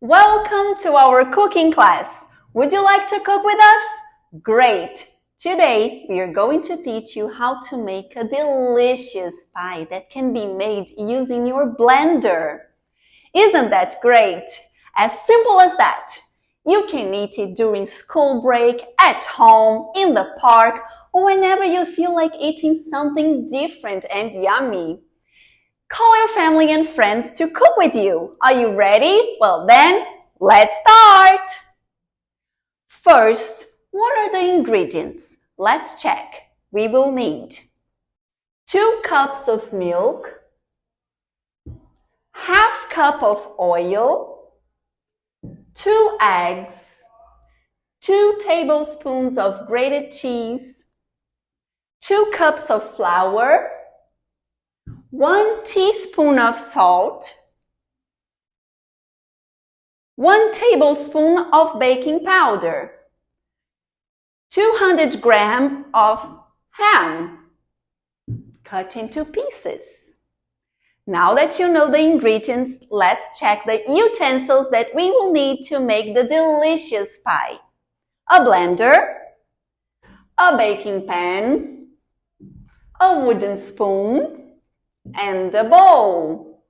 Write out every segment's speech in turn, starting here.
Welcome to our cooking class. Would you like to cook with us? Great! Today we are going to teach you how to make a delicious pie that can be made using your blender. Isn't that great? As simple as that. You can eat it during school break, at home, in the park, or whenever you feel like eating something different and yummy. Call your family and friends to cook with you. Are you ready? Well then, let's start! First, what are the ingredients? Let's check. We will need 2 cups of milk, half cup of oil, 2 eggs, 2 tablespoons of grated cheese, 2 cups of flour, 1 teaspoon of salt, 1 tablespoon of baking powder, 200 grams of ham cut into pieces. Now that you know the ingredients, let's check the utensils that we will need to make the delicious pie. A blender, a baking pan, a wooden spoon, and a bowl.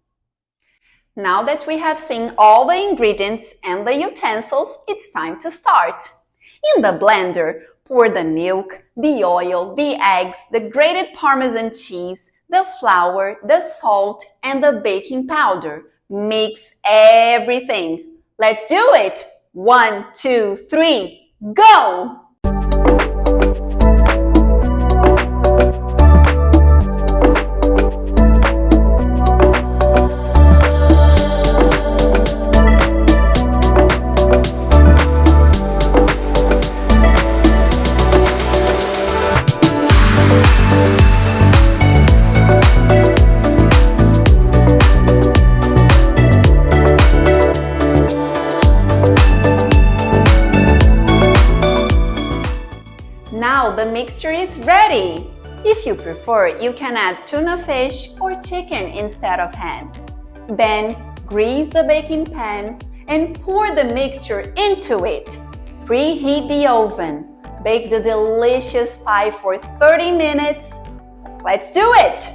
Now that we have seen all the ingredients and the utensils, it's time to start. In the blender, pour the milk, the oil, the eggs, the grated Parmesan cheese, the flour, the salt, and the baking powder. Mix everything. Let's do it! 1, 2, 3, go! Now the mixture is ready. If you prefer, you can add tuna fish or chicken instead of ham. Then grease the baking pan and pour the mixture into it. Preheat the oven. Bake the delicious pie for 30 minutes. Let's do it!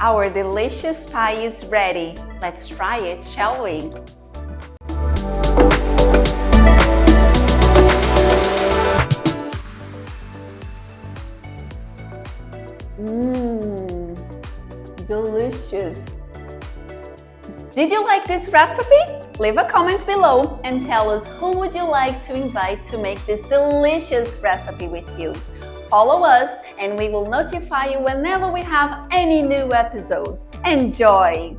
Our delicious pie is ready. Let's try it, shall we? Delicious! Did you like this recipe? Leave a comment below and tell us who would you like to invite to make this delicious recipe with you. Follow us and we will notify you whenever we have any new episodes. Enjoy!